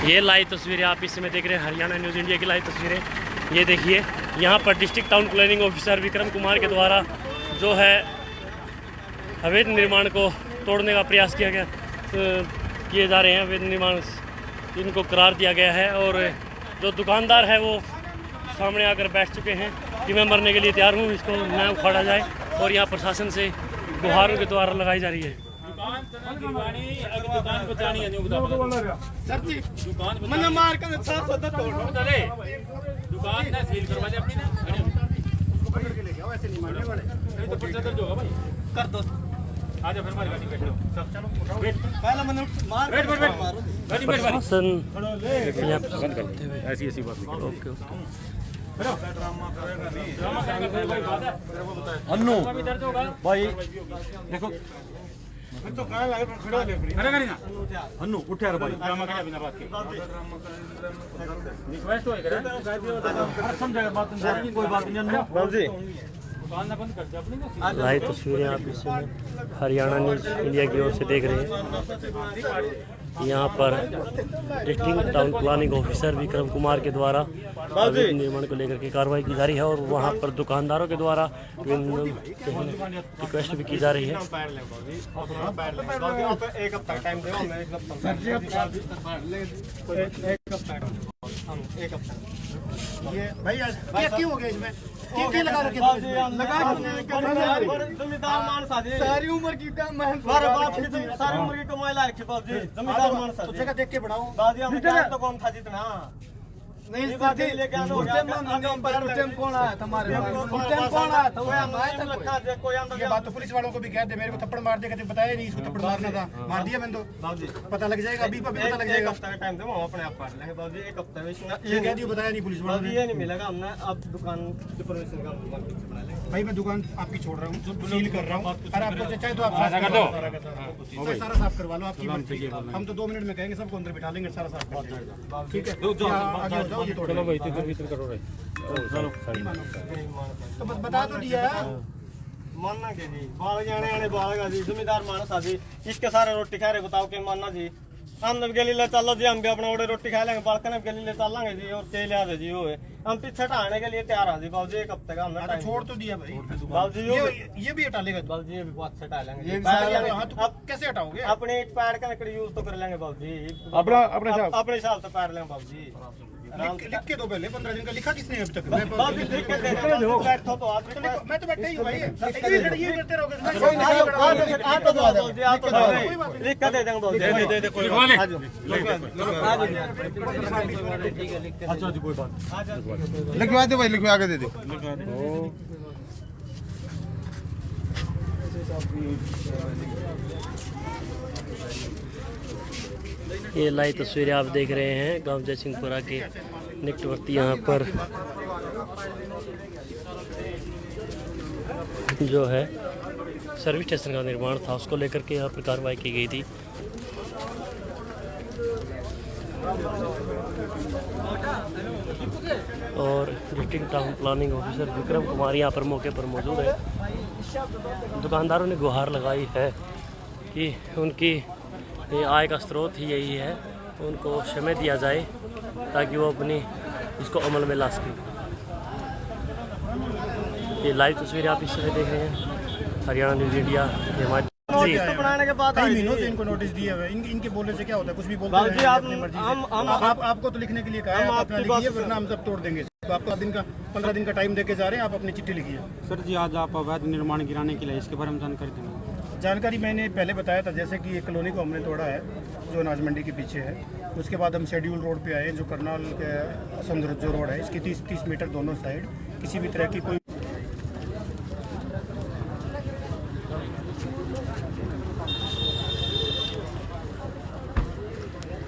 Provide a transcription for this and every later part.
ये लाइव तस्वीरें आप इस समय देख रहे हैं हरियाणा न्यूज़ इंडिया की लाइव तस्वीरें। ये देखिए यहाँ पर district town planning officer Vikram Kumar के द्वारा जो है अवैध निर्माण को तोड़ने का प्रयास किया जा रहे हैं। अवैध निर्माण इनको करार दिया गया है और जो दुकानदार है वो सामने आकर बैठ चुके हैं कि मैं मरने के लिए तैयार हूँ, इसको न उखाड़ा जाए। और यहाँ प्रशासन से गुहारों के द्वारा लगाई जा रही है। दुकान बचानी है सर जी, दुकान मैंने मार कर दुकान ना सील करवा दे अपनी ना पकड़ के ले गया, ऐसे नहीं मारने वाले। नहीं तो पर्चा दर्ज होगा भाई, कर दो। आ जा फिर हमारी गाड़ी बैठो, चलो उठाओ। पहला मैंने मार बैठ गाड़ी बैठ प्रशासन बंद कर दे, ऐसी ऐसी बात नहीं। ओके अन्नू भाई देखो तो कहां लगे खड़ा ले अरे गाड़ी ना अन्नू उठ यार भाई, ड्रामा कर बिना बात के रिक्वेस्ट होए करे हर समझाएगा बात, कोई बात नहीं अन्नू बाबूजी दुकान ना बंद कर दे अपनी ना। लाइव तस्वीरें आप इस समय हरियाणा न्यूज़ इंडिया की ओर से देख रहे हैं। यहाँ पर district town planning officer Vikram Kumar के द्वारा अवैध निर्माण को लेकर के कार्रवाई की जा रही है और वहाँ पर दुकानदारों के द्वारा रिक्वेस्ट भी की जा रही है। एक हफ्ता टाइम दो, एक हफ्ता ये भाई क्या क्यों हो गया इसमें? क्या लगा रखे जमींदार मानस सारी उम्र की सारी उम्र की कमाई ला रखी बाबू जी, जमींदार मानस जगह देख के बढ़ाओ बाजी। हम तो कौन था जितना नहीं साथी लेके आना हो गया। टाइम कौन आया तुम्हारे पास? टाइम कौन आया था? वो हमारे लखा दे कोई अंदर। ये बात तो पुलिस वालों को भी कह दे, मेरे को थप्पड़ मार दे, कहते बताया नहीं इसको थप्पड़ मारना था, मार दिया मैंने तो। बाबूजी पता लग जाएगा, अभी पता लग जाएगा। एक हफ्ता का टाइम दो, हम अपने आप काट लेंगे बाबूजी। एक हफ्ता में ये कह दियो, बताया नहीं पुलिस वालों ने, ये नहीं मिलेगा। हमने अब दुकान की परमिशन का बना लेंगे भाई। मैं दुकान आपकी छोड़ रहा हूँ, सील कर रहा हूँ। अरे आपको चाहे तो आप सारा साफ करवा लो, आपकी मर्जी है। हम तो 2 मिनट में कहेंगे, सबको अंदर बिठा लेंगे, सारा साफ कर देंगे। ठीक है आगे हो जाओ, ये तोड़ लो भाई, भीतर करो रे। तो बता तो दिया मानना के जी, बाल जाने आने बाल जी, जिम्मेदार मानस आजी इसके सारे रोटी खा रहे, बताओ के मानना जी। हम गली ले चलो जी, हम भी अपना ओडे रोटी खा लेंगे, बालकन गली ले चल लेंगे जी। और के लिया जी वो है, हम पीछे हटाने के लिए तैयार हैं जी बाबू जी। एक हफ्ते का हमने छोड़ तो दिया भाई बाबू जी। ये भी हटा लेगा बाबू जी, ये भी बहुत हटा लेंगे। अब कैसे हटाओगे? अपने पैर का यूज तो कर लेंगे बाबू जी, अपने हिसाब से पैर लेंगे बाबू जी। लिख के दो पहले, 15 दिन का लिखा किसने अभी तक? मैं तो बैठे ही हूँ भाई, ये करते रहोगे। लिख के दे देंगे, दे कोई बात। अच्छा जी कोई बात, लिखवा दे भाई, लिखवा के दे दे। ये लाइव तस्वीरें आप देख रहे हैं गांव जयसिंहपुरा के निकटवर्ती। यहाँ पर जो है सर्विस स्टेशन का निर्माण था, उसको लेकर के यहाँ पर कार्रवाई की गई थी। और district town planning officer Vikram Kumar यहाँ पर मौके पर मौजूद है। दुकानदारों ने गुहार लगाई है कि उनकी आय का स्रोत ही यही है, उनको समय दिया जाए ताकि वो अपनी इसको अमल में ला सकें। ये लाइव तस्वीरें आप इस समय देख रहे हैं हरियाणा न्यूज़ इंडिया के हमारे बनाने के बाद कई महीनों से इनको नोटिस दिए हुए। इनके बोलने से क्या होता है? कुछ भी बोलते हैं अपनी मर्जी से। आपको तो लिखने के लिए कहा है, आप अपना लिखिए वरना हम सब तोड़ देंगे। तो आपको 15 दिन का टाइम देके जा रहे हैं, आप अपनी चिट्ठी लिखिए। सर जी आज आप अवैध निर्माण गिराने के लिए इसके बारे में जानकारी देंगे? जानकारी मैंने पहले बताया था, जैसे कि एक कॉलोनी को हमने तोड़ा है जो अनाज मंडी के पीछे है। उसके बाद हम शेड्यूल रोड पे आए, जो करनाल के समुद्र जो रोड है, इसकी 30 मीटर दोनों साइड किसी भी तरह की कोई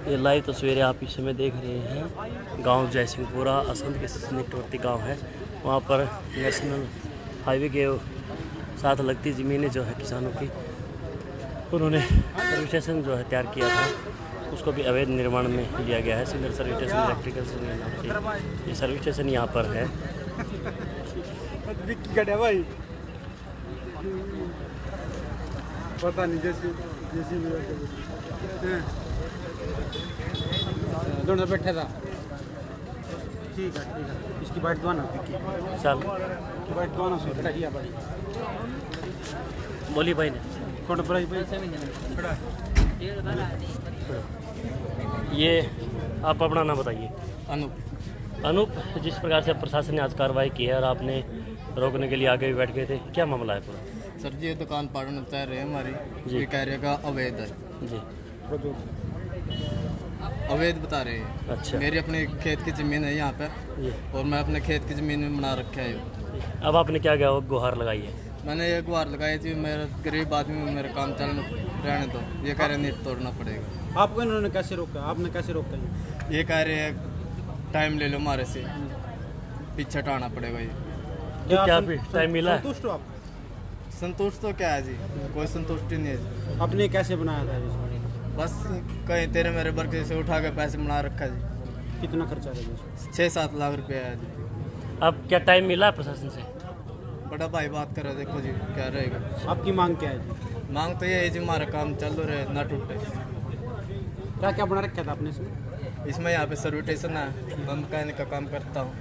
ये लाइव तस्वीरें आप इस समय देख रहे हैं गांव जयसिंहपुरा असंध के निकटवर्ती गांव है। वहां पर नेशनल हाईवे के साथ लगती ज़मीनें जो है किसानों की, उन्होंने सर्विस स्टेशन जो है तैयार किया था, उसको भी अवैध निर्माण में लिया गया है। सीनियर सर्विस स्टेशन इलेक्ट्रिकल से ये सर्विस स्टेशन यहाँ पर है। भाई पता नहीं जैसे दोनों बैठे था। ठीक है इसकी बाइट दो ना चल की बाइट दो ना सो बेटा किया भाई बोली भाई ने कौन प्राइस भाई ये आप अपना नाम बताइए। अनूप। अनूप, जिस प्रकार से प्रशासन ने आज कार्रवाई की है और आपने रोकने के लिए आगे भी बैठ गए थे, क्या मामला है पूरा? सर जी ये दुकान पाड़न तय रहे हमारी, जी। ये कह रहे का अवैध है, जी अवैध बता रहे हैं। अच्छा। मेरी अपने खेत की ज़मीन है यहाँ पे जी। और मैं अपने खेत की ज़मीन में बना रखा है। अब आपने क्या क्या गुहार लगाई है? मैंने ये गुहार लगाई थी, मेरा गरीब आदमी मेरा काम चलने रहने दो, ये कह रहे नहीं तोड़ना पड़ेगा। आपको इन्होंने कैसे रोका? आपने कैसे रोका? ये कह रहे हैं टाइम ले लो हमारे से, पीछे हटाना पड़ेगा। ये क्या टाइम मिला है? संतुष्ट हो आप? संतुष्ट तो क्या है जी, कोई संतुष्टि नहीं है। आपने कैसे बनाया था? बस कहीं तेरे मेरे वर्ग से उठा के पैसे बना रखा जी। कितना खर्चा रहेगा? 6-7 लाख रुपया है जी। अब क्या टाइम मिला है प्रशासन से? बड़ा भाई बात कर रहे, देखो जी क्या रहेगा। आपकी मांग क्या है? मांग तो ये है जी, हमारा काम चल रहे ना टूटे। क्या क्या बना रखा था आपने इसमें? इसमें यहाँ पे सर्विस स्टेशन है, मैं मैकेनिक का काम करता हूँ,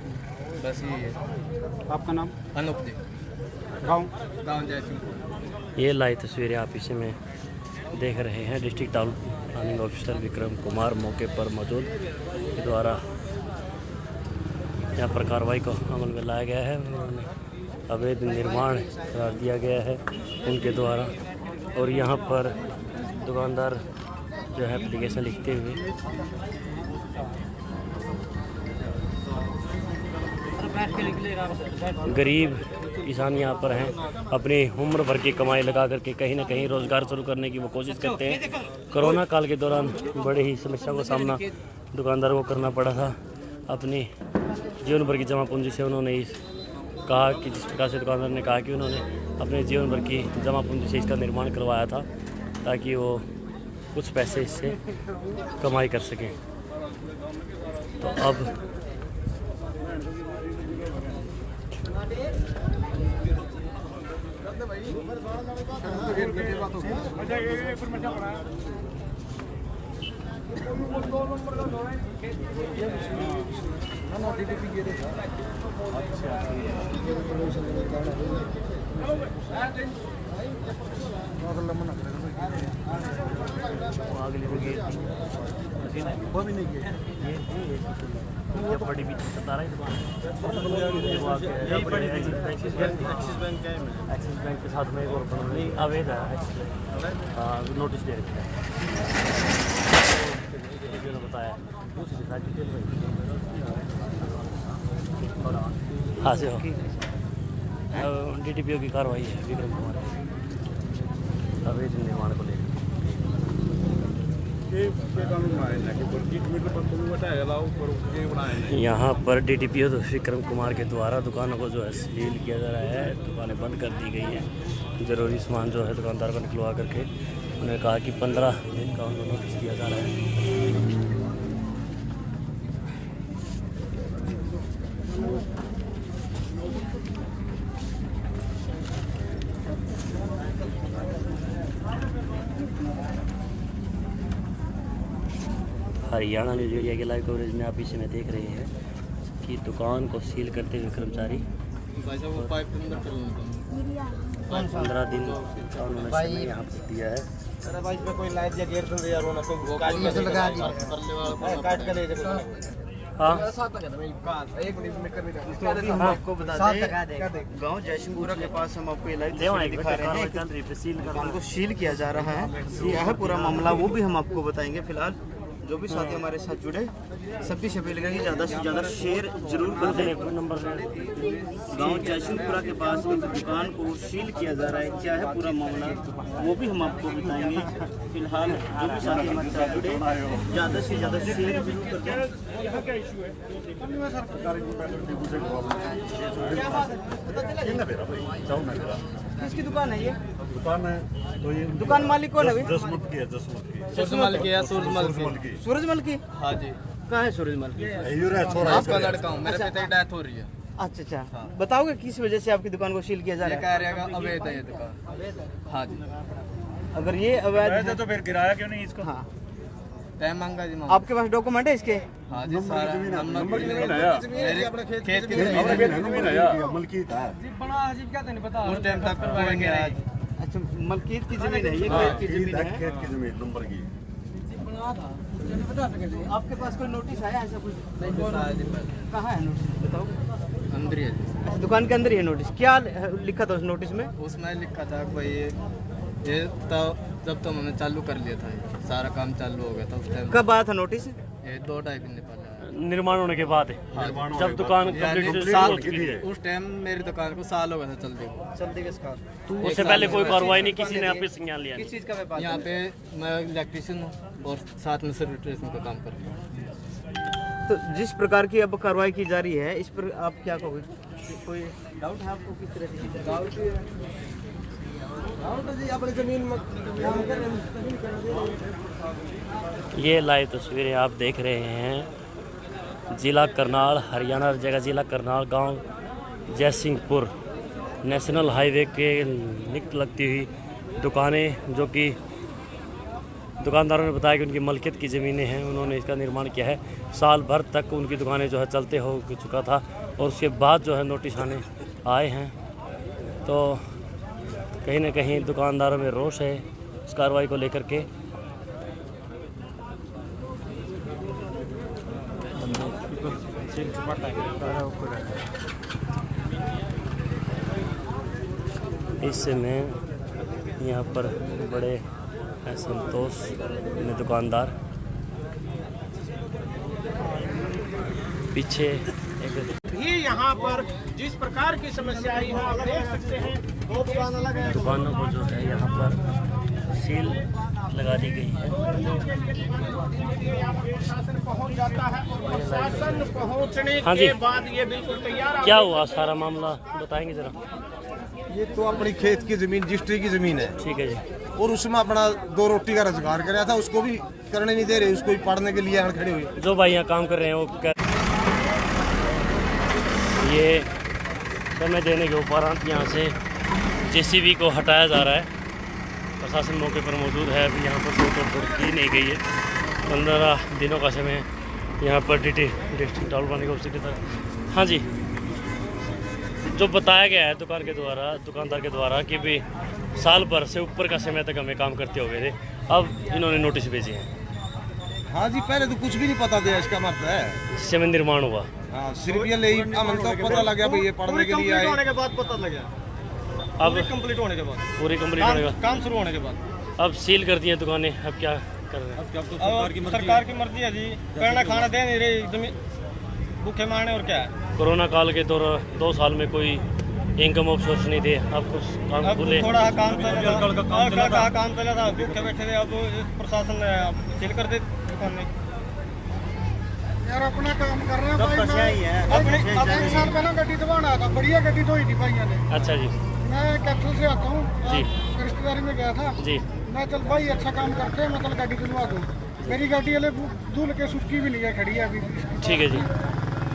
बस यही है। आपका नाम? अनूप जी, गाँव? गाँव जयसिंह। ये लाई तस्वीरें आप इसी में देख रहे हैं। District town planning officer Vikram Kumar मौके पर मौजूद के द्वारा यहाँ पर कार्रवाई को अमल में लाया गया है। उन्होंने अवैध निर्माण करार दिया गया है उनके द्वारा, और यहाँ पर दुकानदार जो है एप्लीकेशन लिखते हुए गरीब किसान यहाँ पर हैं, अपनी उम्र भर की कमाई लगा करके कहीं ना कहीं रोज़गार शुरू करने की वो कोशिश करते हैं। कोरोना काल के दौरान बड़े ही समस्या का सामना दुकानदारों को करना पड़ा था। अपनी जीवन भर की जमा पूंजी से उन्होंने कहा कि जिस प्रकार से दुकानदार ने कहा कि उन्होंने अपने जीवन भर की जमा पूंजी से इसका निर्माण करवाया था ताकि वो कुछ पैसे इससे कमाई कर सकें। तो अब वो भी नहीं किया ये बड़ी भी बता रहा है एक्सिस बैंक के साथ में एक और अवैध है, नोटिस दे रखा है बताया। दूसरी साइड हाँ से हो DTPO की कार्रवाई है विक्रम कुमार अवैध निर्माण को लेकर। यहाँ पर DTPO विक्रम कुमार के द्वारा दुकानों को जो है सील किया जा रहा है, दुकानें बंद कर दी गई हैं। ज़रूरी सामान जो है दुकानदार को निकलवा करके उन्होंने कहा कि 15 दिन का उनको नोटिस दिया जा रहा है। हरियाणा न्यूज़ मीडिया के लाइव कवरेज में आप इसी में देख रहे हैं कि दुकान को सील करते हुए कर्मचारी 15 दिन का उन्होंने समय यहाँ पर दिया है। हाँ आपको बता दें गांव जयसिंहपुरा के पास हम आपको ये लाइव दिखा रहे हैं। दुकान को सील किया जा रहा है, क्या है पूरा मामला वो भी हम आपको बताएंगे। फिलहाल जो भी साथी हमारे साथ जुड़े सभी से अपील करेंगे ज़्यादा से ज़्यादा शेयर जरूर कर दें। गांव जयसिंहपुरा के पास एक दुकान को सील किया जा रहा है, क्या है पूरा मामला वो भी हम आपको बताएंगे। फिलहाल जो भी साथी हमारे साथ जुड़े ज़्यादा से ज़्यादा शेयर जरूर कर दें। किसकी दुकान है ये? दुकान है तो ये दुकान मालिक कौन है? जसमत की है, जसमत की। सूरजमल की है, सूरजमल की। सूरजमल की? हाँ जी। कहाँ है सूरजमल की? आपका लड़का हूँ, मेरे पिता की डेथ हो रही है। अच्छा अच्छा, बताओगे किस वजह से आपकी दुकान को सील किया जा ये रहा कह रहे हैं अवैध है ये दुकान। हाँ जी। है? अगर ये अवैध है तो फिर गिराया क्यों नहीं इसको? हाँ टाइम मांगा जी आपके पास डॉक्यूमेंट है इसके? हाँ जी सारा नंबर की जमीन मेरी अपने खेत की जमीन मलकीत है बड़ा अजीब क्या नहीं पता उस टाइम तक करवाएंगे आज। अच्छा, मलकीत की जमीन है ये, खेत की जमीन है। खेत की जमीन नंबर की। आपके पास कोई नोटिस आया ऐसा कुछ? कहाँ है नोटिस, बताओ। अंदर ही है। अच्छा, दुकान के अंदर ही है नोटिस। क्या लिखा था उस नोटिस में? उसमें लिखा था भाई ये तब जब तो हमने चालू कर लिया था, सारा काम चालू हो गया था उस टाइम। कब आया था नोटिस? ये 2-2.5 महीने पहले निर्माण होने के बाद है, जब दुकान कंप्लीट साल उस टाइम मेरी दुकान को साल हो गया था चलते तू उससे पहले कोई कार्रवाई नहीं, किसी ने यहाँ पे संज्ञान लिया किस नहीं। चीज़ का व्यापार? यहाँ पे मैं इलेक्ट्रिशियन हूँ और साथ में सर्विस का काम करता हूँ। तो जिस प्रकार की अब कार्रवाई की जा रही है, इस पर आप क्या कहोगे? कोई डाउट है आपको किस तरह की? डाउट जी अपनी जमीन में ये लाइव तस्वीरें आप देख रहे हैं, जिला करनाल हरियाणा जगह जिला करनाल गांव जयसिंहपुर नेशनल हाईवे के निकट लगती हुई दुकानें, जो कि दुकानदारों ने बताया कि उनकी मलकियत की ज़मीनें हैं। उन्होंने इसका निर्माण किया है, साल भर तक उनकी दुकानें जो है चलते हो चुका था और उसके बाद जो है नोटिस आए हैं। तो कहीं ना कहीं दुकानदारों में रोष है इस कार्रवाई को लेकर के। इस समय यहाँ पर बड़े असंतोष में दुकानदार, पीछे एक भी यहाँ पर जिस प्रकार की समस्या आई है आप देख सकते हैं। दो दुकान अलग है, दुकानों को जो है यहाँ पर सील लगा दी गई है। प्रशासन पहुँच जाता है और प्रशासन पहुँचने हाँ जी। के बाद ये बिल्कुल तैयार। क्या हुआ सारा मामला बताएंगे जरा? ये तो अपनी खेत की जमीन रजिस्ट्री की जमीन है ठीक है जी। और उसमें अपना 2 रोटी का रोजगार कराया था, उसको भी करने नहीं दे रहे, उसको भी पढ़ने के लिए यहाँ खड़े हुए। जो भाई यहाँ काम कर रहे हैं वो ये समय देने के उपरांत यहाँ से जेसीबी को हटाया जा रहा है। प्रशासन मौके पर मौजूद है। अभी यहाँ पर तोड़ की नहीं गई है। 15 दिनों का समय यहाँ पर डिस्ट्रिक्ट टाउन को था। हाँ जी, जो बताया गया है दुकानदार के द्वारा कि भी साल भर से ऊपर का समय तक हमें काम करते हो गए थे, अब इन्होंने नोटिस भेजे हैं। हाँ जी, पहले तो कुछ भी नहीं पता था इसका मतलब है, समय निर्माण हुआ। हाँ, सिर्फ ये ले तो पता लगा भाई ये पढ़ने के लिए आए। होने के बाद पता लगा, अब कंप्लीट होने के बाद, पूरी कंप्लीट होने का काम शुरू होने के बाद अब सील कर दिए दुकानें। अब क्या कर रहे हैं? अब सरकार की मर्जी है जी, करना खाना दे नहीं रही, जमीन भूखे मारने और क्या है। कोरोना काल के दौरान 2 साल में कोई इनकम ऑफ सोर्स नहीं थे, अब कुछ काम अब खुले। थोड़ा काम चला था, काम चला था, भूखे बैठे थे। अब प्रशासन ने सील कर दी दुकान में। यार अपना काम कर रहे हैं भाई। अपने 1 साल पहले गड्डी धोने आया था, बढ़िया गड्डी धोई थी भाइयों ने। अच्छा जी मैं कैपिटल से आता हूँ, जी। रिश्तेदारी में गया था। जी। मैं चल भाई अच्छा काम करते हैं, मतलब गाड़ी धुलवा दूँ। मेरी गाड़ी वाले धुल के सुटकी भी नहीं है, खड़ी है अभी। ठीक है जी।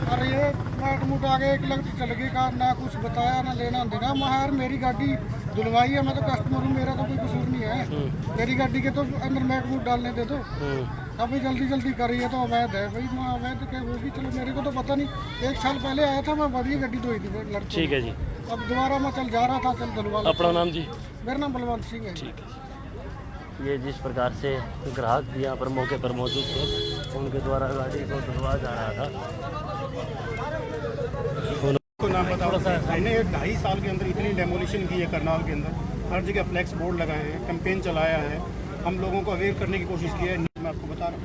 और ये माट मुट आगे 1 लाख चल गई कार, ना कुछ बताया ना लेना देना। मैं यार मेरी गाड़ी धुलवाई है, मैं तो कस्टमर हूँ, मेरा तो कोई कसूर नहीं है। मेरी गाड़ी के तो अंदर मैट मूट डालने दे दो। अभी जल्दी कर रही है तो अवैध है भाई। मैं अवैध क्या होगी, चलो मेरे को तो पता नहीं। 1 साल पहले आया था, मैं बढ़िया गड्डी धोई थी लड़के। ठीक है जी। अब दोबारा मैं चल जा रहा था, चल धुलवा लो। अपना नाम जी? मेरा नाम बलवंत सिंह है। ठीक है। ये जिस प्रकार से ग्राहक भी यहाँ पर मौके पर मौजूद थे, उनके द्वारा गाड़ी को धुलवाया जा रहा था। नाम बताओ। मैंने 2.5 साल के अंदर इतनी डेमोलिशन की है करनाल के अंदर, हर जगह फ्लैक्स बोर्ड लगाए हैं, कैंपेन चलाया है, हम लोगों को अवेयर करने की कोशिश की है। मैं आपको बता रहा हूँ,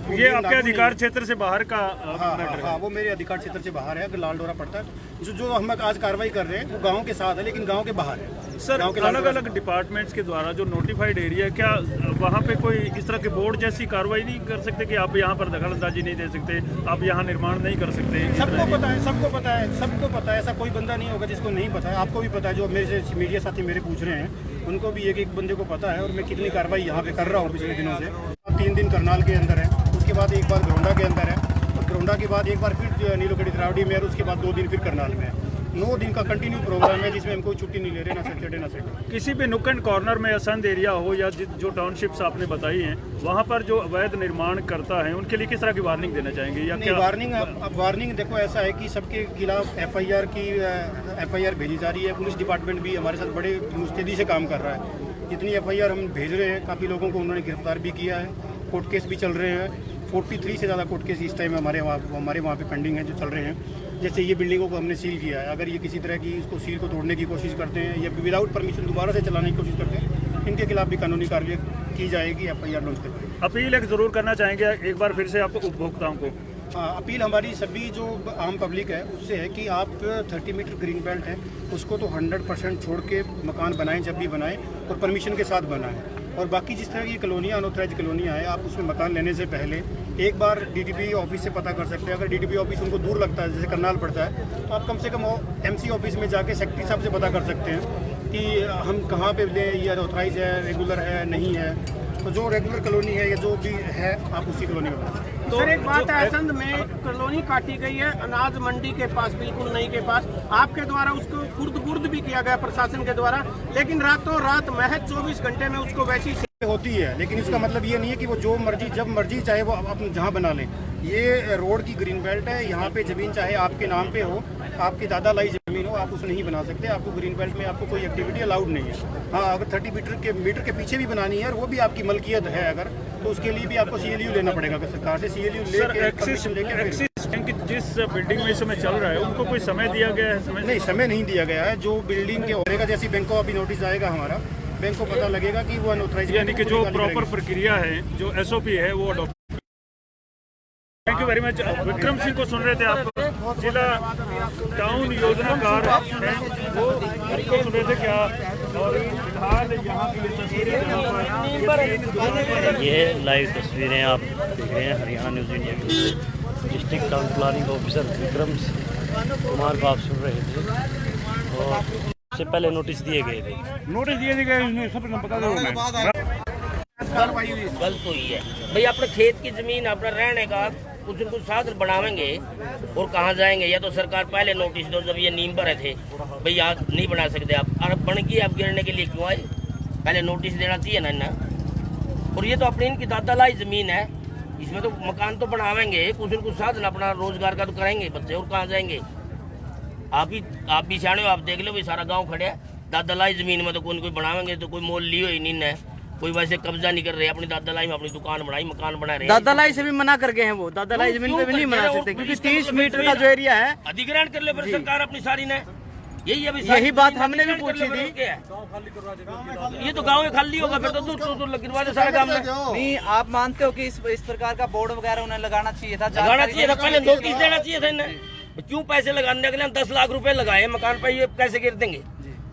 ये आपके अधिकार क्षेत्र से बाहर का हाँ, वो मेरे अधिकार क्षेत्र से बाहर है, लाल डोरा पड़ता है। जो हम आज कार्रवाई कर रहे हैं वो गांव के साथ है, लेकिन गांव के बाहर है। सर, अलग अलग डिपार्टमेंट्स के द्वारा जो नोटिफाइड एरिया, क्या वहाँ पे कोई इस तरह के बोर्ड जैसी कार्रवाई नहीं कर सकते कि आप यहाँ पर दखलअंदाजी नहीं दे सकते, आप यहाँ निर्माण नहीं कर सकते? सबको पता है, ऐसा कोई बंदा नहीं होगा जिसको नहीं पता है। आपको भी पता है, जो मेरे से मीडिया साथी मेरे पूछ रहे हैं उनको भी एक बंदे को पता है। और मैं कितनी कार्रवाई यहाँ पे कर रहा हूँ पिछले दिनों से। 3 दिन करनाल के अंदर है, उसके बाद एक बार घरोंडा के अंदर है, और घरोंडा के बाद एक बार फिर नीलोगढ़ी द्रावड़ी में है, उसके बाद 2 दिन फिर करनाल में है। 9 दिन का कंटिन्यू प्रोग्राम है जिसमें हम कोई छुट्टी नहीं ले रहे, ना सैटरडे ना संडे। किसी भी नुक एंड कॉर्नर में असंध एरिया हो या जो टाउनशिप्स आपने बताई हैं वहाँ पर जो अवैध निर्माण करता है उनके लिए किस तरह की वार्निंग देना चाहेंगे या नहीं, क्या? वार्निंग अब वार्निंग देखो ऐसा है कि सबके खिलाफ एफआईआर भेजी जा रही है। पुलिस डिपार्टमेंट भी हमारे साथ बड़े मुस्तैदी से काम कर रहा है। जितनी एफआईआर हम भेज रहे हैं, काफ़ी लोगों को उन्होंने गिरफ्तार भी किया है, कोर्ट केस भी चल रहे हैं। 43 से ज़्यादा कोर्ट केस इस टाइम हमारे वहाँ पे पेंडिंग है जो चल रहे हैं। जैसे ये बिल्डिंगों को हमने सील किया है, अगर ये किसी तरह की इसको सील को तोड़ने की कोशिश करते हैं या विदाउट परमिशन दोबारा से चलाने की कोशिश करते हैं, इनके खिलाफ भी कानूनी कार्रवाई की जाएगी, एफआईआर लॉन्च करके। अपील एक ज़रूर करना चाहेंगे एक बार फिर से आप उपभोक्ताओं को। अपील हमारी सभी जो आम पब्लिक है उससे है कि आप 30 मीटर ग्रीन बेल्ट है उसको तो 100% छोड़ के मकान बनाएं, जब भी बनाएं और परमिशन के साथ बनाएं। और बाकी जिस तरह की कॉलोनियाँ अनऑथराइज कॉलोनियाँ हैं, आप उसमें मकान लेने से पहले एक बार डीटीपी ऑफिस से पता कर सकते हैं। अगर डीटीपी ऑफिस उनको दूर लगता है, जैसे करनाल पड़ता है, तो आप कम से कम एमसी ऑफिस में जाके सेक्रेटरी साहब से पता कर सकते हैं कि हम कहाँ पे लें, ये अनऑथराइज है, रेगुलर है, नहीं है। तो जो रेगुलर कॉलोनी है या जो भी है, आप उसी कॉलोनी में बनाएं। तो सर एक बात है, असंध में कॉलोनी काटी गई है अनाज मंडी के पास, बिल्कुल नहीं के पास, आपके द्वारा उसको खुर्द भी किया गया प्रशासन के द्वारा, लेकिन रातों रात महज 24 घंटे में उसको वैसी होती है। लेकिन इसका मतलब ये नहीं है कि वो जो मर्जी जब मर्जी चाहे वो अपने जहाँ बना लें। ये रोड की ग्रीन बेल्ट है, यहाँ पे जमीन चाहे आपके नाम पे हो, आपकी दादा लाई जमीन हो, आप उसमें नहीं बना सकते। आपको ग्रीन बेल्ट में आपको कोई एक्टिविटी अलाउड नहीं है। हाँ, अगर 30 मीटर के पीछे भी बनानी है और वो भी आपकी मलकियत है अगर, तो उसके लिए भी आपको CLU लेना पड़ेगा सरकार से। CLU लेके जिस बिल्डिंग में इस समय चल रहा है उनको कोई समय दिया गया है? नहीं, समय नहीं दिया गया है। जो बिल्डिंग के होगा, जैसी बैंक को अभी नोटिस आएगा हमारा, बैंक को पता लगेगा कि वो अनऑथराइज, यानी कि जो प्रॉपर प्रक्रिया है, जो SOP है वो adopt. Thank you very much. Vikram Singh को सुन रहे थे आप, जिला टाउन योजनाकार हैं, वो उनको सुन रहे थे क्या, और फिलहाल यहाँ की तस्वीरें, ये लाइव तस्वीरें आप देख रहे हैं हरियाणा न्यूज़ इंडिया के district town planning officer Vikram Kumar को आप सुन रहे थे। और से पहले नोटिस दिए गए थे, गलत हुई है भाई। अपने खेत की जमीन अपना रहने का कुछ न कुछ साधन बनावेंगे और कहाँ जाएंगे? या तो सरकार पहले नोटिस दो, जब ये नींव पर थे भाई यहाँ नहीं बना सकते आप, और बन गई आप गिरने के लिए क्यों आए? पहले नोटिस देना चाहिए ना। और ये तो अपनी इनकी दादा लाई जमीन है, इसमें तो मकान तो बनावेंगे, कुछ न कुछ साधन अपना रोजगार का तो करेंगे बच्चे, और कहाँ जाएंगे? आप भी सियाने हो, आप देख लो भाई, सारा गांव खड़े है। दादा लाई जमीन में तो कोई बनावेंगे तो कोई मोल लियो ही नहीं है, कोई वैसे कब्जा नहीं कर रहे। अपनी दादा लाई में अपनी दुकान बनाई, मकान बना रहे। दादा लाई से भी मना कर गए हैं वो, दादा लाई जमीन पे भी नहीं बना सकते क्योंकि 30 मीटर का जो एरिया है अधिग्रहण कर ले फिर सरकार अपनी सारी ने। यही बात हमने भी पूछी थी। ये तो गाँव में खाली होगा फिर तो गिरवा दे सारा काम में। नहीं, आप मानते हो कि इस प्रकार का बोर्ड वगैरह उन्हें लगाना चाहिए था? लगाना चाहिए था, पहले नोटिस देना चाहिए था इन्हें। क्यों पैसे लगाने के लिए 10 लाख रुपए लगाए मकान पर, ये कैसे गिर देंगे?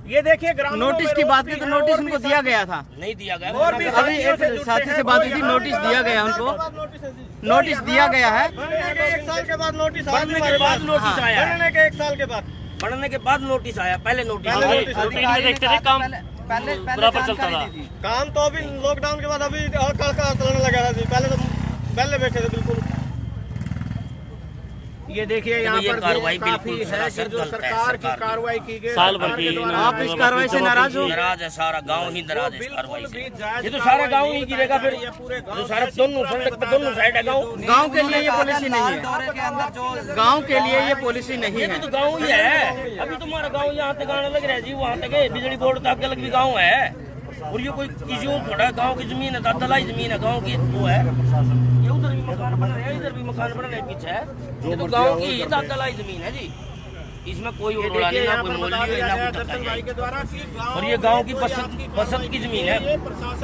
ये देखिए नोटिस की बात की तो नोटिस उनको दिया गया था, नहीं दिया गया। अभी एक साथी से बात हुई थी, नोटिस दिया गया उनको, नोटिस दिया गया है। 1 साल के बाद नोटिस आया, बढ़ने के बाद नोटिस आया, बढ़ने के 1 साल के बाद, बढ़ने के बाद नोटिस आया, पहले नोटिस देखते थे काम पहले बराबर चलता था। काम तो अभी लॉकडाउन के बाद अभी चलने लगा था, पहले तो पहले बैठे थे बिल्कुल। ये देखिए यहाँ पर कार्रवाई काफी है कि जो सरकार की कार्रवाई की गई, साल भर की। आप इस कार्रवाई से नाराज हो? नाराज है, सारा गांव ही नाराज है इस कार्रवाई से। ये तो सारा गांव ही गिरेगा फिर, जो सारा दोनों सड़क पे दोनों साइड है गाँव। गाँव के लिए ये पॉलिसी नहीं है, गाँव के लिए ये पॉलिसी नहीं ये है। तो गाँव ही है। अभी तुम्हारा गाँव यहाँ तक आने लग रहा है जी, वहाँ तक है बिजली बोर्ड तक अलग भी गाँव है। और ये कोई किसी और थोड़ा गाँव की जमीन है, दादा लाई जमीन है, गाँव की वो है। ये उधर भी मकान बन रहे हैं, इधर भी मकान बन रहे हैं पीछे है। ये तो गाँव की ही दादा लाई जमीन है जी, इसमें कोई उड़ाड़ा नहीं, ना कोई मोल लियो, ना कोई धक्का जाए। और ये गाँव की बसत की जमीन है,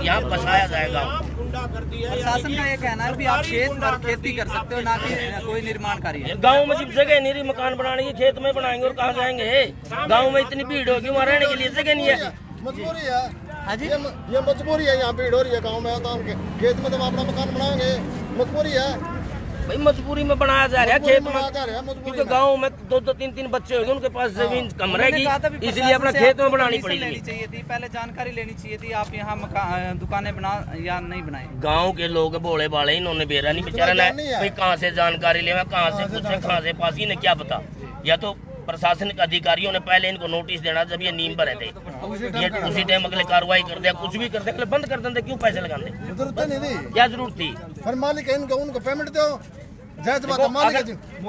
यहाँ बसाया जाएगा। प्रशासन का ये कहना है कि आप खेत पर खेती कर सकते हो, ना कि कोई निर्माण कार्य। गाँव में जब जगह नहीं रही मकान बनाने की, खेत में बनाएंगे और कहाँ जाएंगे? गाँव में इतनी भीड़ होगी, वहाँ रहने के लिए जगह नहीं है। मजबूरी है। हाँ जी, ये मजबूरी है। यहाँ भीड़ हो रही है गाँव में, तो खेत में तो अपना मकान बनाएंगे, मजबूरी है भाई। मजबूरी में बनाया जा रहा है खेत में, क्योंकि गाँव में 2-2, 3-3 बच्चे होंगे, उनके पास जमीन कम रहेगी, इसलिए अपना खेत में बनानी पड़ेगी। चाहिए थी, पहले जानकारी लेनी चाहिए थी। आप यहाँ दुकानें बना या नहीं बनाए? गांव के लोग बोले बाले, इन्होंने बेरा नहीं बेचारा ना भाई, कहाँ से जानकारी ले, कहाँ से पूछे, कहाँ से पास, इन्हें क्या पता? या तो प्रशासनिक अधिकारियों ने पहले इनको नोटिस देना जब ये नींव पर थे, ये उसी टाइम अगले कार्रवाई कर दिया, कुछ भी कर दिया, बंद कर देते, क्यों पैसे लगाते? जरूरत नहीं थी, क्या जरूरत थी? फिर मालिक है इनको, उनको पेमेंट दो, जायज बात है, मालिक है,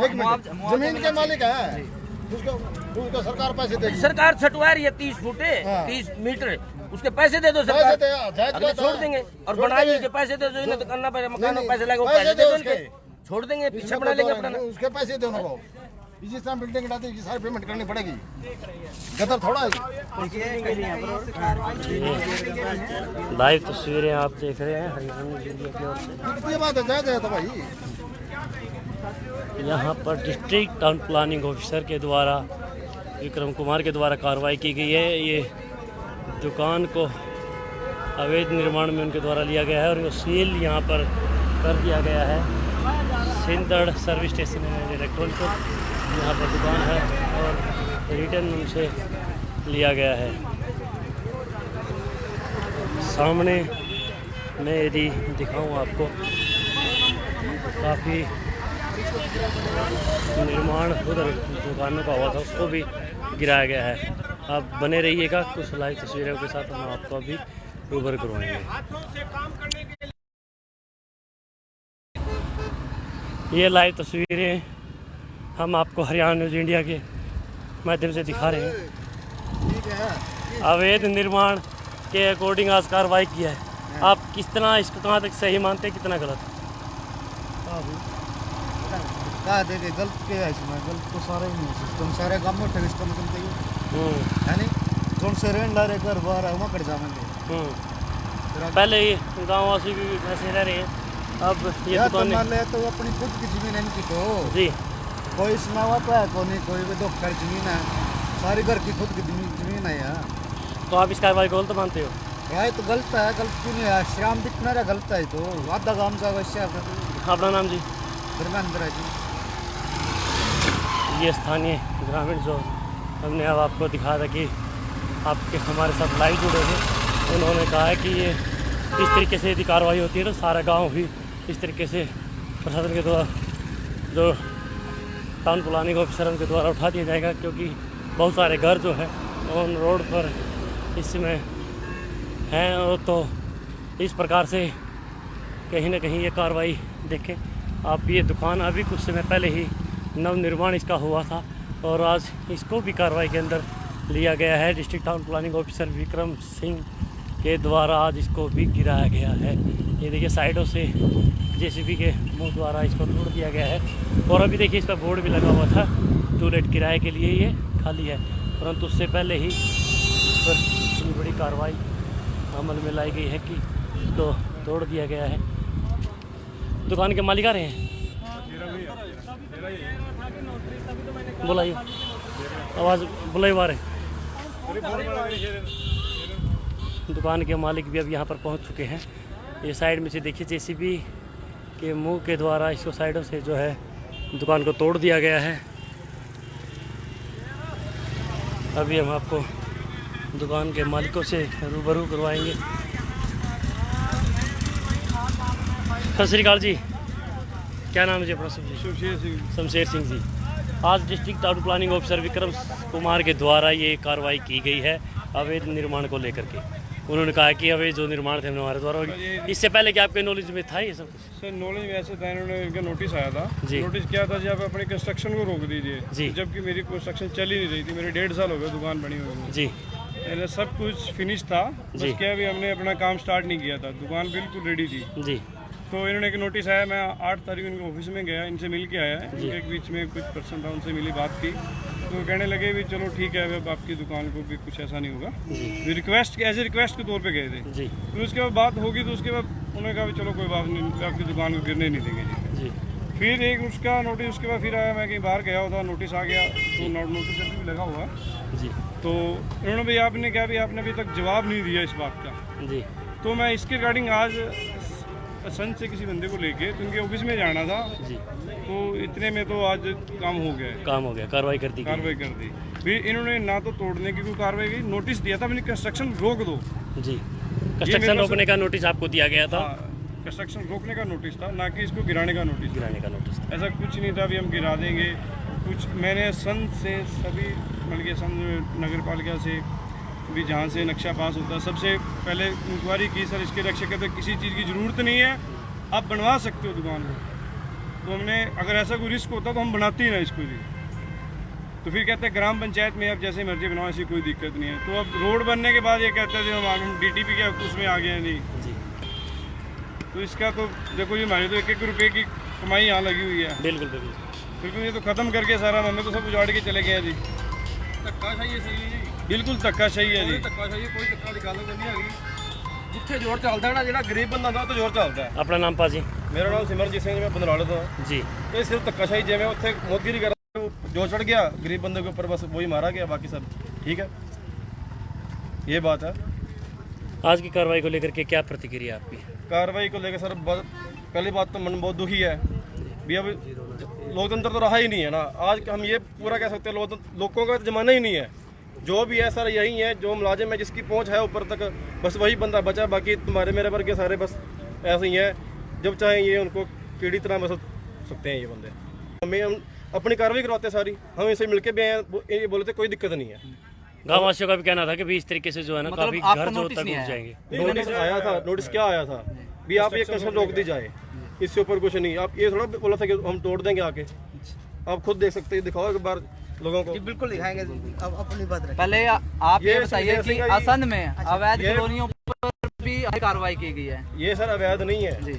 एक मिनट, जमीन के मालिक है, उसको सरकार पैसे देगी। सरकार छटवा रही है 30 फुट 30 मीटर, उसके पैसे दे दो सरकार, अगले छोड़ देंगे। और बनाइए के पैसे दे दो, इन्हें तो करना पड़ेगा, मकान में पैसे लगे, पैसे दे दो उनके, छोड़ देंगे, पीछे बना लेंगे अपना, उसके पैसे दो ना, इसी तरह बिल्डिंग डालते की सारी पेमेंट करनी पड़ेगी, गदर थोड़ा है। लाइव तस्वीरें आप देख रहे हैं हरियाणा न्यूज़ इंडिया की ओर से। ये बात है, जायज है तो भाई। यहाँ पर डिस्ट्रिक्ट टाउन प्लानिंग ऑफिसर के द्वारा विक्रम कुमार के द्वारा कार्रवाई की गई है। ये दुकान को अवैध निर्माण में उनके द्वारा लिया गया है और वो सील यहाँ पर कर दिया गया है। सिंदड़ सर्विस स्टेशन है इलेक्ट्रॉनिक, यहाँ पर दुकान है और रिटर्न उनसे लिया गया है। सामने मैं यदि दिखाऊँ आपको, काफ़ी निर्माण उधर दुकानों का हुआ था, उसको भी गिराया गया है। आप बने रहिएगा, कुछ लाइव तस्वीरों के साथ हम आपको अभी रूबरू करवाएंगे। ये लाइव तस्वीरें हम आपको हरियाणा न्यूज़ इंडिया के माध्यम से दिखा रहे हैं। अवैध निर्माण के अकॉर्डिंग आज कार्रवाई किया है। आप किस तरह इसको कहाँ तक सही मानते हैं, कितना गलत? देखे गलत क्या है इसमें, गलत तो सारे ही नहीं, सिस्टम सारे काम में सिस्टम चलते है नहीं, कौन से रेंट ला रहे घर बाहर है वहाँ कर जाएंगे। पहले ये गाँव वासी भी ऐसे रह रहे हैं, अब ये दुकान मान ले तो अपनी खुद की जमीन है इनकी, तो जी कोई सुना हुआ तो है, कोई भी दो खर्च जमीन है, सारी घर की खुद की जमीन है यार। तो आप इस कार्रवाई को गलत मानते हो? भाई तो गलत है, गलत क्यों नहीं है, श्याम दिखना रहा गलत है तो आधा काम का अवश्य। अपना नाम जी? धर्मेंद्र है जी। ये स्थानीय ग्रामीण जो हमने अब आपको दिखाया था कि आपके हमारे साथ लाइव जुड़े थे, उन्होंने कहा है कि ये इस तरीके से यदि कार्रवाई होती है तो सारा गांव भी इस तरीके से प्रशासन के द्वारा, जो टाउन प्लानिंग ऑफिसर के द्वारा उठा दिया जाएगा, क्योंकि बहुत सारे घर जो है ऑन रोड पर इस समय हैं। और तो इस प्रकार से कहीं ना कहीं ये कार्रवाई देखें आप, ये दुकान अभी कुछ समय पहले ही नव निर्माण इसका हुआ था और आज इसको भी कार्रवाई के अंदर लिया गया है। District town planning officer Vikram Singh के द्वारा आज इसको भी गिराया गया है। ये देखिए साइडों से जेसीबी के मुंह द्वारा इसको तोड़ दिया गया है। और अभी देखिए इस पर बोर्ड भी लगा हुआ था, टू लेट किराए के लिए ये खाली है, परंतु उससे पहले ही इस पर इतनी बड़ी कार्रवाई अमल में लाई गई है कि इसको तोड़ दिया गया है। दुकान के मालिक आ रहे हैं, बुलाइए, आवाज़ बुलाइए आ रहे हैं। दुकान के मालिक भी अब यहाँ पर पहुँच चुके हैं। ये साइड में से देखिए जेसीबी के मुंह के द्वारा इसको साइडों से जो है दुकान को तोड़ दिया गया है। अभी हम आपको दुकान के मालिकों से रूबरू करवाएंगे। सत श्री अकाल जी, क्या नाम है जी अपना? शमशेर सिंह जी। आज district town planning officer Vikram Kumar के द्वारा ये कार्रवाई की गई है अवैध निर्माण को लेकर के। उन्होंने कहा कि अवैध जो निर्माण थे हमारे द्वारा, इससे पहले क्या आपके नॉलेज में था ये सब कुछ? सर नॉलेज में ऐसे था, इन्होंने इनका नोटिस आया था जी। नोटिस क्या था जी, आप अपनी कंस्ट्रक्शन को रोक दीजिए जी, जबकि मेरी कंस्ट्रक्शन चल ही नहीं रही थी। मेरे 1.5 साल हो गए दुकान बनी हुई जी, सब कुछ फिनिश था, बस क्या भी हमने अपना काम स्टार्ट नहीं किया था, दुकान बिल्कुल रेडी थी जी। तो इन्होंने एक नोटिस आया, मैं 8 तारीख इनके ऑफिस में गया, इनसे मिल के आया, इनके बीच में कुछ पर्सन था, उनसे मिली बात की तो कहने लगे भी चलो ठीक है, अब आपकी दुकान को भी कुछ ऐसा नहीं होगा। रिक्वेस्ट एज ए रिक्वेस्ट के तौर पे गए थे जी। फिर उसके बाद बात होगी तो उसके बाद उन्होंने कहा भी चलो कोई बात नहीं, आपकी दुकान को गिरने नहीं देंगे जी। फिर एक उसका नोटिस उसके बाद फिर आया, मैं कहीं बाहर गया होता, नोटिस आ गया तो नोटिस अभी भी लगा हुआ जी। तो उन्होंने भाई आपने कहा भी आपने अभी तक जवाब नहीं दिया इस बात का जी। तो मैं इसके रिगार्डिंग आज संत से किसी बंदे को लेके तो उनके ऑफिस में जाना था जी। तो इतने में तो आज काम हो गया, कार्रवाई कर दी। फिर इन्होंने ना तो तोड़ने की कोई कार्रवाई की, नोटिस दिया था अपनी कंस्ट्रक्शन रोक दो जी। कंस्ट्रक्शन रोकने का नोटिस आपको दिया गया था? कंस्ट्रक्शन रोकने का नोटिस था, ना कि इसको गिराने का नोटिस। गिराने का नोटिस ऐसा कुछ नहीं था भी हम गिरा देंगे, कुछ मैंने संघ से सभी बल्कि संघ नगर पालिका से भी जहाँ से नक्शा पास होता है सबसे पहले इंक्वायरी की, सर इसके नक्शे कहते किसी चीज़ की ज़रूरत नहीं है, आप बनवा सकते हो दुकान को। तो हमने अगर ऐसा कोई रिस्क होता तो हम बनाते ही ना इसको भी। तो फिर कहते हैं ग्राम पंचायत में अब जैसे मर्जी बनाओ, ऐसी कोई दिक्कत नहीं है। तो अब रोड बनने के बाद ये कहते हैं हम DTP के उसमें आ गए हैं नहीं। तो इसका तो देखो ये हमारी तो 1-1 रुपये की कमाई यहाँ लगी हुई है। बिल्कुल बिल्कुल बिल्कुल, ये तो ख़त्म करके सारा हमें तो सब उजाड़ के चले गए हैं जी। ਧੱਕਾਸ਼ਾਹੀ ਹੈ ਸਹੀ ਜੀ, बिल्कुल धक्काशाही है जी। ਧੱਕਾਸ਼ਾਹੀ ਕੋਈ ਧੱਕਾ ਦੀ ਗੱਲ ਨਹੀਂ ਹੈਗੀ। ਜਿੱਥੇ ਜ਼ੋਰ ਚੱਲਦਾ ਨਾ, ਜਿਹੜਾ ਗਰੀਬ ਬੰਦਾ ਹੁੰਦਾ ਉਹ ਤੇ ਜ਼ੋਰ ਚੱਲਦਾ ਹੈ। अपना नाम पाजी ਮੇਰਾ ਨਾਮ ਸਿਮਰਜੀਤ ਸਿੰਘ, ਮੈਂ ਬੰਦਨਾਲੇ ਤੋਂ ਹਾਂ। जी। ਇਹ ਸਿਰਫ ਧੱਕਾਸ਼ਾਹੀ ਜਿਵੇਂ ਉੱਥੇ ਮੋਦਗਿਰੀ ਕਰ जो चढ़ गया गरीब बंदे के ऊपर, बस वही मारा गया, बाकी सब ठीक है। ये बात है। आज की कार्रवाई को लेकर के क्या प्रतिक्रिया आपकी? कार्रवाई को लेकर सर पहली बात तो मन बहुत दुखी है भी। अब लोकतंत्र तो रहा ही नहीं है ना। आज हम ये पूरा कह सकते हैं लोगों का जमाना ही नहीं है। जो भी है सर यही है, जो मुलाजिम है जिसकी पहुंच है ऊपर तक, बस वही बंदा बचा। बाकी तुम्हारे मेरे वर्ग के सारे बस ऐसे ही हैं, जब चाहें ये उनको कीड़ी तरह बस सकते हैं ये बंदे। हम अपनी कार्रवाई करवाते हैं सारी, हम इसे मिलके भी आए, ये बोलते कोई दिक्कत नहीं है। गाँव वासियों का भी कहना था कि भी इस तरीके से जो है ना काफी घर जो तक घुस जाएंगे। नोटिस आया था, नोटिस क्या आया था भी आप ये कंस्ट्रक्शन रोक दी जाए, इससे ऊपर कुछ नहीं। आप ये थोड़ा बोला था कि हम तोड़ देंगे आके, आप खुद देख सकते हैं, दिखाओ एक बार लोगों को। बिल्कुल दिखाएंगे। अब अपनी बात रखें। पहले आप ये बताइए कि असंध में अवैध कॉलोनियों पर भी कार्रवाई की गई है। ये सर अवैध नहीं है जी।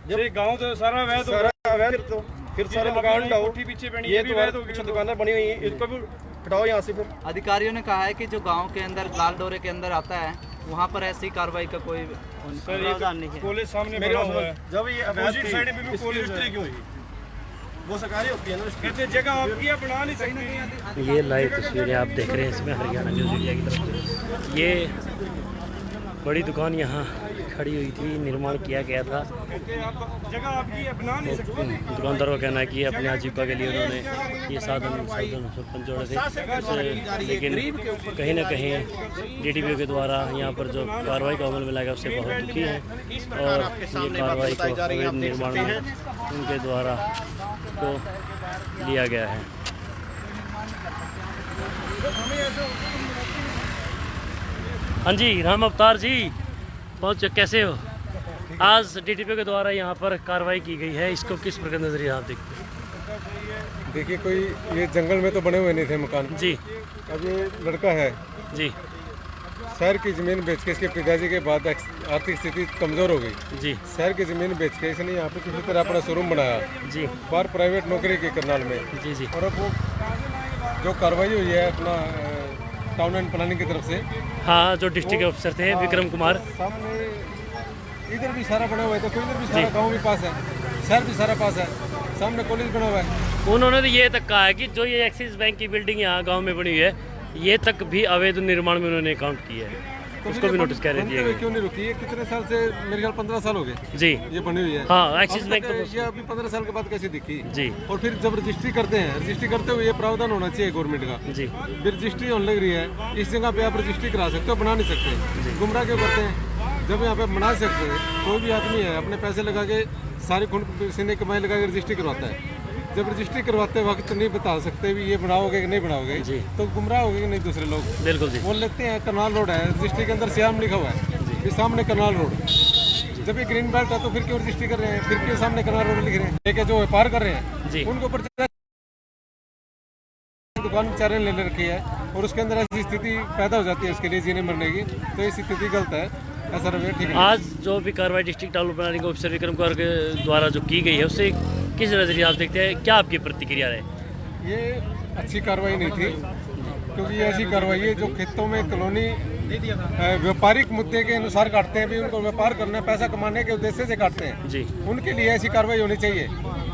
जब गाँव तो सारा अवैध हो, अवैध तो फिर सारे मकान ढाओ, पीछे बनी ये तो पीछे दुकानें बनी हुई हैं, इसको भी हटाओ यहाँ से। फिर अधिकारियों ने कहा है कि जो गांव के अंदर लाल डोरे के अंदर आता है वहाँ पर ऐसी कार्रवाई का कोई प्रावधान नहीं है। कॉलेज सामने बना हुआ है, जब ये अवैध साइड में भी कॉलेज क्यों हुई, वो सरकारी होती है ना, कहते जगह आपकी है, बना नहीं सकते। ये लाइव तस्वीरें आप देख रहे हैं इसमें हरियाणा न्यूज़ इंडिया की तरफ से। ये बड़ी दुकान यहाँ खड़ी हुई थी, निर्माण किया गया था। जगह आपकी है, बना नहीं सकते। दुकानदारों का कहना है कि अपने आजीविका के लिए उन्होंने ये साधन जोड़े थे, लेकिन कहीं ना कहीं DTP के द्वारा यहाँ पर जो कार्रवाई को अमल में लाएगा उससे बहुत दुखी है। और ये कार्रवाई को अवैध निर्माण में उनके द्वारा को लिया गया है। हाँ जी, राम अवतार जी पहुँच, कैसे हो? आज DTP के द्वारा यहाँ पर कार्रवाई की गई है, इसको किस प्रकार नजरिए आप देखते हैं? देखिए, कोई ये जंगल में तो बने हुए नहीं थे मकान जी। अब ये लड़का है जी, शहर की ज़मीन बेच के, इसके पिताजी के बाद आर्थिक स्थिति कमज़ोर हो गई जी। शहर की ज़मीन बेच के इसने यहाँ पे किसी तरह अपना शोरूम बनाया जी, बाहर प्राइवेट नौकरी की करनाल में जी जी। और अब वो जो कार्रवाई हुई है अपना टाउन एंड प्लानिंग की तरफ से, हाँ, जो डिस्ट्रिक्ट ऑफिसर थे विक्रम कुमार, सामने इधर भी सारा बना हुआ है, तो इधर भी सारा गाँव भी पास है, शहर भी सारा पास है, सामने कॉलेज बना हुआ है। उन्होंने तो ये तक कहा है कि जो ये एक्सिस बैंक की बिल्डिंग यहाँ गांव में बनी हुई है, ये तक भी अवैध निर्माण में उन्होंने काउंट किया है, तो उसको भी नोटिस कर दिया गया। क्यों नहीं रुकी? ये कितने साल से, मेरे ख्याल 15 साल हो गए जी, ये बनी हुई है। हाँ, एक्सिस बैंक तो ये अभी 15 साल के बाद कैसे दिखी जी। और फिर जब रजिस्ट्री करते हैं, रजिस्ट्री करते हुए ये प्रावधान होना चाहिए गवर्नमेंट का जी। फिर रजिस्ट्री होने लग रही है, इस जगह पे आप रजिस्ट्री करा सकते हो, बना नहीं सकते। गुमराह क्यों करते हैं? जब यहाँ पे बना सकते हैं, कोई भी आदमी है अपने पैसे लगा के सारी खून पसीने कमाई लगा के रजिस्ट्री करवाता है। जब रजिस्ट्री करवाते वक्त नहीं बता सकते भी ये बनाओगे कि नहीं बनाओगे, तो गुमराह होगे कि नहीं दूसरे लोग। बिल्कुल जी। वो लेते हैं करनाल रोड है, रजिस्ट्री के अंदर श्याम लिखा हुआ है, ये सामने करनाल रोड। जब ये ग्रीन बेल्ट है तो फिर क्यों रजिस्ट्री कर रहे हैं? फिर क्यों सामने करनाल रोड लिख रहे हैं? लेके जो व्यापार कर रहे हैं उनके ऊपर दुकान बेचारे ने ले रखी है और उसके अंदर ऐसी स्थिति पैदा हो जाती है उसके लिए जीने मरने की, तो ये स्थिति गलत है, ऐसा रवैया ठीक है। आज जो भी कार्रवाई district town planning officer Vikram Kumar के द्वारा जो की गई है, उससे किस नजरिए आप देखते हैं, क्या आपकी प्रतिक्रिया है? ये अच्छी कार्रवाई नहीं थी, क्योंकि ये ऐसी कार्रवाई है जो खेतों में कॉलोनी व्यापारिक मुद्दे के अनुसार काटते हैं, भी उनको व्यापार करना, पैसा कमाने के उद्देश्य से काटते हैं जी। उनके लिए ऐसी कार्रवाई होनी चाहिए।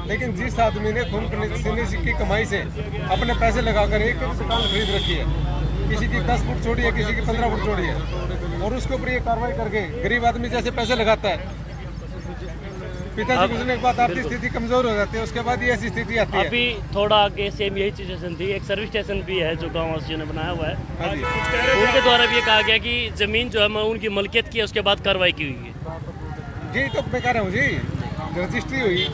लेकिन जिस आदमी ने खून पसीने की कमाई से अपने पैसे लगाकर एक दुकान खरीद रखी है, किसी की 10 फुट छोड़ी है, किसी की 15 फुट छोड़ी है, और उसके ऊपर ये कार्रवाई करके गरीब आदमी जैसे पैसे लगाता है, पिताजी गुजरने के बाद आपकी स्थिति कमजोर हो जाती है, उसके बाद ये ऐसी स्थिति आती है। अभी थोड़ा आगे सेम यही सिचुएशन थी, एक सर्विस स्टेशन भी है जो गाँव वासियों ने बनाया हुआ है, उनके द्वारा भी ये कहा गया कि जमीन जो है उनकी मलकियत की है, उसके बाद कार्रवाई की हुई है। जी, तो मैं कह रहा हूँ जी, रजिस्ट्री हुई,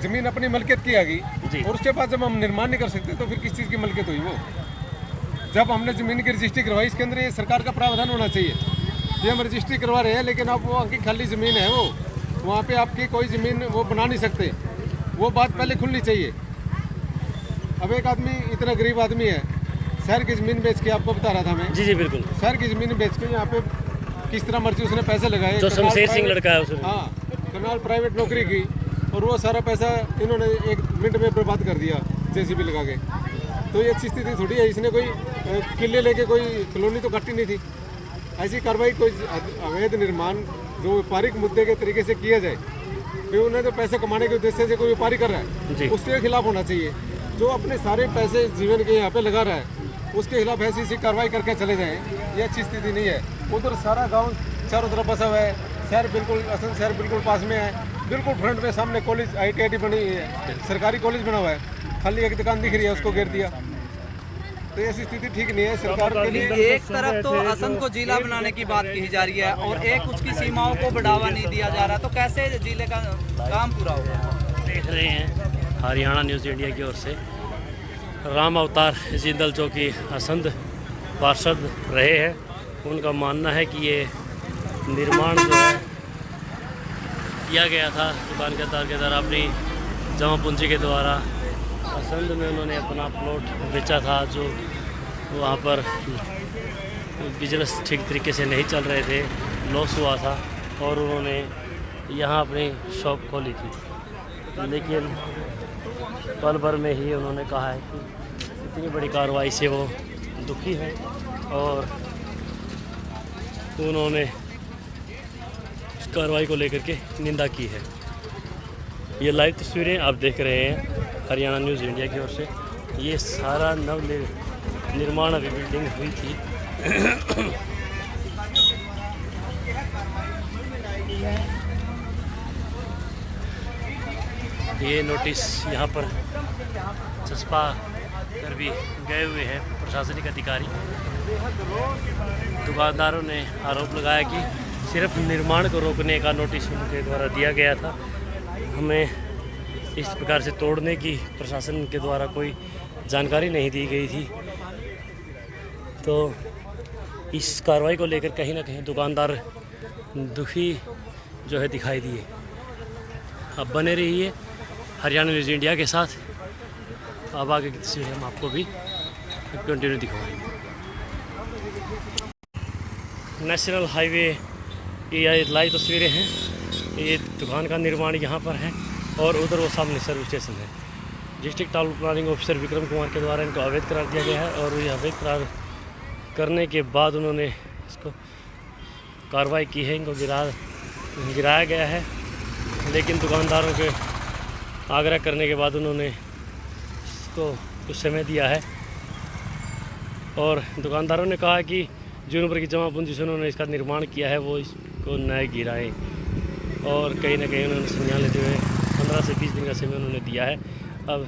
जमीन अपनी मलकियत की आ जी। गई और उसके बाद जब हम निर्माण नहीं कर सकते तो फिर किस चीज़ की मलकियत हुई वो? जब हमने ज़मीन की रजिस्ट्री करवाई, इसके अंदर ये सरकार का प्रावधान होना चाहिए। ये हम रजिस्ट्री करवा रहे हैं लेकिन अब वो आपकी खाली ज़मीन है, वो वहाँ पे आपकी कोई ज़मीन वो बना नहीं सकते, वो बात पहले खुलनी चाहिए। अब एक आदमी इतना गरीब आदमी है, शहर की ज़मीन बेच के, आपको बता रहा था मैं, जी जी बिल्कुल, शहर की ज़मीन बेच के यहाँ पे किस तरह मर्जी उसने पैसे लगाए। जो शमशेर सिंह लड़का है उसने, हाँ, करनाल प्राइवेट नौकरी की और वो सारा पैसा इन्होंने 1 मिनट में बर्बाद कर दिया जेसीबी लगा के। तो ये अच्छी स्थिति थोड़ी है। इसने कोई किले लेके कोई कॉलोनी तो काटी नहीं थी। ऐसी कार्रवाई कोई अवैध निर्माण जो व्यापारिक मुद्दे के तरीके से किया जाए, फिर उन्हें तो पैसे कमाने के उद्देश्य से कोई व्यापारी कर रहा है उसके खिलाफ होना चाहिए। जो अपने सारे पैसे जीवन के यहाँ पे लगा रहा है उसके खिलाफ ऐसी कार्रवाई करके चले जाएं, ये अच्छी स्थिति नहीं है। उधर सारा गांव चारों तरफ बसा हुआ है, शहर बिल्कुल असल शहर बिल्कुल पास में है, बिल्कुल फ्रंट में सामने कॉलेज IIT बनी है, सरकारी कॉलेज बना हुआ है, खाली एक दुकान दिख रही है उसको घेर दिया। तो ऐसी स्थिति ठीक नहीं है सरकार के लिए। एक तरफ तो असंध को जिला बनाने की बात की जा रही है और एक उसकी सीमाओं को बढ़ावा नहीं दिया जा रहा, तो कैसे जिले का काम पूरा होगा? देख रहे हैं हरियाणा न्यूज़ इंडिया की ओर से राम अवतार जिंदल जो कि असंध पार्षद रहे हैं, उनका मानना है कि ये निर्माण जो है किया गया था दुकान के द्वारा अपनी जमा पूंजी के द्वारा। असंध में उन्होंने अपना प्लॉट बेचा था, जो वहाँ पर बिजनेस ठीक तरीके से नहीं चल रहे थे, लॉस हुआ था और उन्होंने यहाँ अपनी शॉप खोली थी। लेकिन पल भर में ही उन्होंने कहा है कि इतनी बड़ी कार्रवाई से वो दुखी है और उन्होंने इस कार्रवाई को लेकर के निंदा की है। ये लाइव तस्वीरें आप देख रहे हैं हरियाणा न्यूज़ इंडिया की ओर से। ये सारा नव निर्माण अभी बिल्डिंग हुई थी। ये नोटिस यहाँ पर चस्पा कर भी गए हुए हैं प्रशासनिक अधिकारी। दुकानदारों ने आरोप लगाया कि सिर्फ निर्माण को रोकने का नोटिस उनके द्वारा दिया गया था, हमें इस प्रकार से तोड़ने की प्रशासन के द्वारा कोई जानकारी नहीं दी गई थी। तो इस कार्रवाई को लेकर कहीं ना कहीं दुकानदार दुखी जो है दिखाई दिए। अब बने रहिए हरियाणा न्यूज़ इंडिया के साथ। अब आगे की तस्वीरें हम आपको भी कंटिन्यू दिखाएंगे। नेशनल हाईवे की ये लाइव तस्वीरें हैं। ये दुकान का निर्माण यहाँ पर है और उधर वो सामने सर्विस स्टेशन है। District town planning officer Vikram Kumar के द्वारा इनको अवैध करार दिया गया है और ये अवैध करार करने के बाद उन्होंने इसको कार्रवाई की है, इनको गिराया गया है। लेकिन दुकानदारों के आग्रह करने के बाद उन्होंने इसको कुछ समय दिया है और दुकानदारों ने कहा कि जो नंबर की जमा पूंजी से उन्होंने इसका निर्माण किया है वो इसको न गिराएं और कहीं ना कहीं उन्होंने संज्ञान लेते हुए 15 से 20 दिन का समय उन्होंने दिया है। अब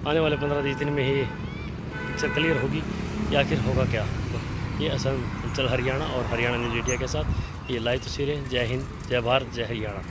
आने वाले 15-20 दिन में ही पिक्चर क्लियर होगी या आखिर होगा क्या। ये असम अंचल हरियाणा और हरियाणा न्यूज़ इंडिया के साथ ये लाइव तस्वीरें। जय हिंद, जय भारत, जय हरियाणा।